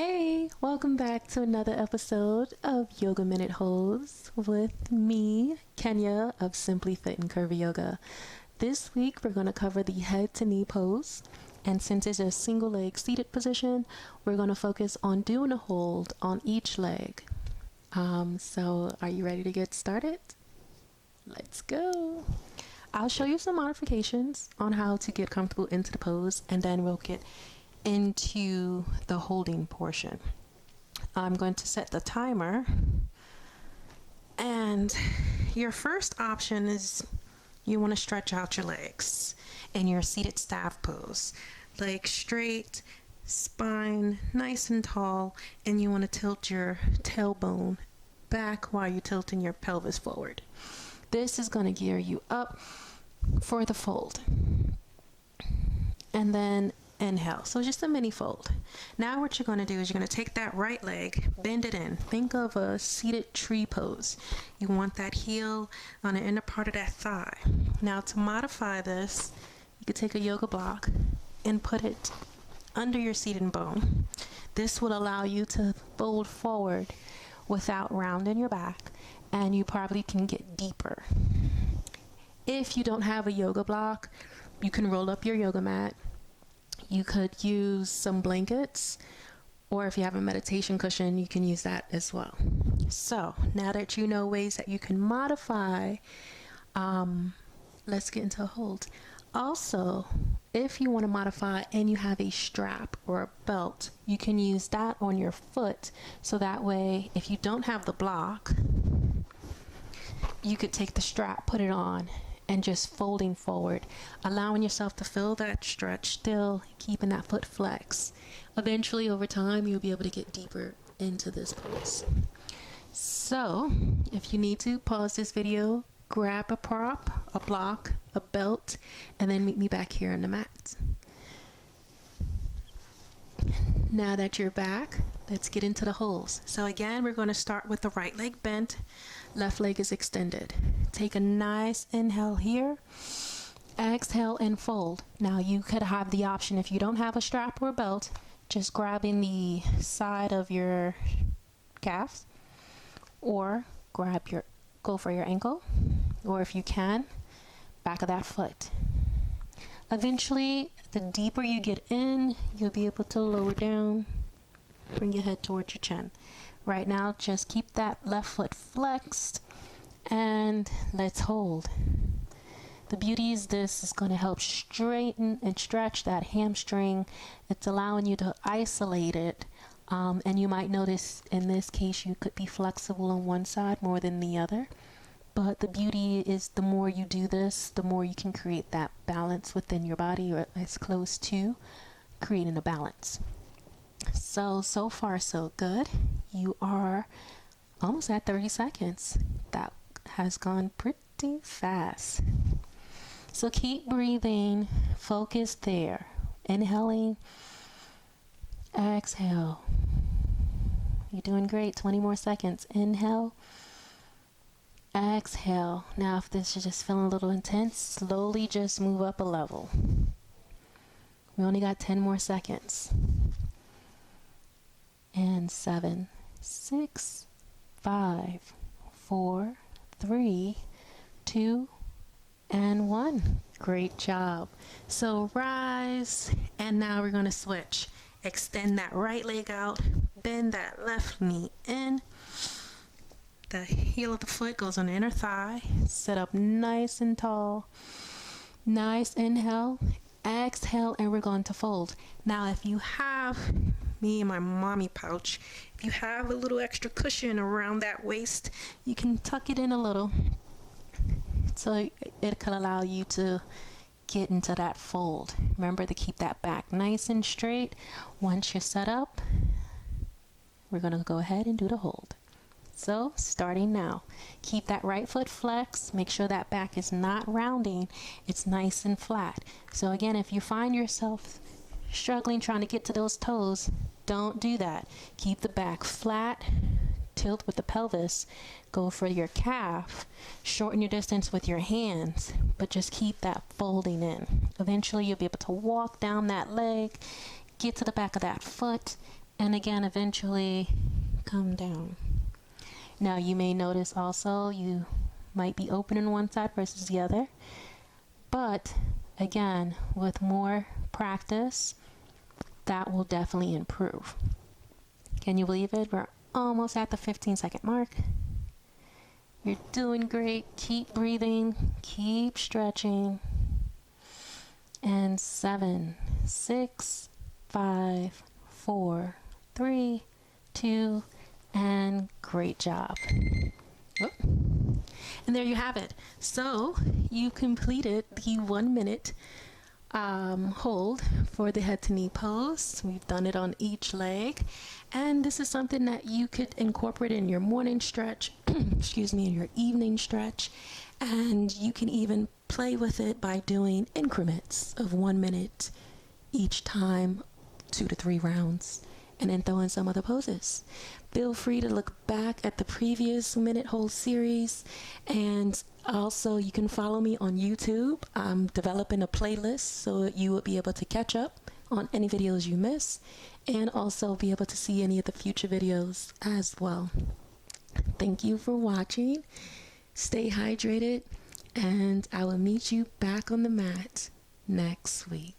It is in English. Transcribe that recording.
Hey, welcome back to another episode of Yoga Minute Holds with me, Kenya of Simply Fit and Curvy Yoga. This week we're going to cover the head to knee pose, and since it's a single leg seated position, we're going to focus on doing a hold on each leg. So are you ready to get started? Let's go. I'll show you some modifications on how to get comfortable into the pose, and then we'll get into the holding portion. I'm going to set the timer, and your first option is you want to stretch out your legs in your seated staff pose. Legs straight, spine nice and tall, and you want to tilt your tailbone back while you're tilting your pelvis forward. This is going to gear you up for the fold. And then inhale. So just a mini fold. Now what you're going to do is you're going to take that right leg, bend it in. Think of a seated tree pose. You want that heel on the inner part of that thigh. Now to modify this, you could take a yoga block and put it under your seated bone. This will allow you to fold forward without rounding your back, and you probably can get deeper. If you don't have a yoga block, you can roll up your yoga mat. You could use some blankets, or if you have a meditation cushion, you can use that as well. So now that you know ways that you can modify, let's get into a hold. Also, if you want to modify and you have a strap or a belt, you can use that on your foot. So that way, if you don't have the block, you could take the strap, put it on, and just folding forward, allowing yourself to feel that stretch, still keeping that foot flex. Eventually, over time, you'll be able to get deeper into this pose. So, if you need to, pause this video, grab a prop, a block, a belt, and then meet me back here on the mat. Now that you're back, let's get into the holds. So again, we're going to start with the right leg bent, left leg is extended. Take a nice inhale here, exhale and fold. Now you could have the option, if you don't have a strap or a belt, just grabbing the side of your calves, or go for your ankle, or if you can, back of that foot. Eventually, the deeper you get in, you'll be able to lower down, bring your head towards your chin. Right now, just keep that left foot flexed, and let's hold. The beauty is this is going to help straighten and stretch that hamstring. It's allowing you to isolate it, and you might notice in this case you could be flexible on one side more than the other. But the beauty is the more you do this, the more you can create that balance within your body, or as close to creating a balance. So far so good. You are almost at 30 seconds. That has gone pretty fast. So keep breathing, focus there. Inhaling, exhale. You're doing great. 20 more seconds. Inhale, exhale. Now if this is just feeling a little intense, slowly just move up a level. We only got 10 more seconds. And 7, 6, 5, 4, 3, 2, and 1. Great job. So rise, and now we're going to switch. Extend that right leg out, bend that left knee in. The heel of the foot goes on the inner thigh. Sit up nice and tall. Nice inhale, exhale, and we're going to fold. Now if you have, me and my mommy pouch, if you have a little extra cushion around that waist, you can tuck it in a little, so it can allow you to get into that fold. Remember to keep that back nice and straight. Once you're set up, we're going to go ahead and do the hold. So starting now, keep that right foot flexed. Make sure that back is not rounding. It's nice and flat. So again, if you find yourself struggling trying to get to those toes, don't do that. Keep the back flat. Tilt with the pelvis. Go for your calf. Shorten your distance with your hands, but just keep that folding in. Eventually you'll be able to walk down that leg, get to the back of that foot, and again, eventually come down. Now you may notice also you might be opening one side versus the other, but again, with more practice, that will definitely improve. Can you believe it? We're almost at the 15-second mark. You're doing great. Keep breathing, keep stretching. And 7, 6, 5, 4, 3, 2, and great job. Whoop. And there you have it. So you completed the 1 minute hold for the head to knee pose. We've done it on each leg, and this is something that you could incorporate in your morning stretch, excuse me, in your evening stretch, and you can even play with it by doing increments of 1 minute each time, 2 to 3 rounds, and then throw in some other poses. Feel free to look back at the previous minute hold series, and also you can follow me on YouTube. I'm developing a playlist so you will be able to catch up on any videos you miss, and also be able to see any of the future videos as well. Thank you for watching. Stay hydrated, and I will meet you back on the mat next week.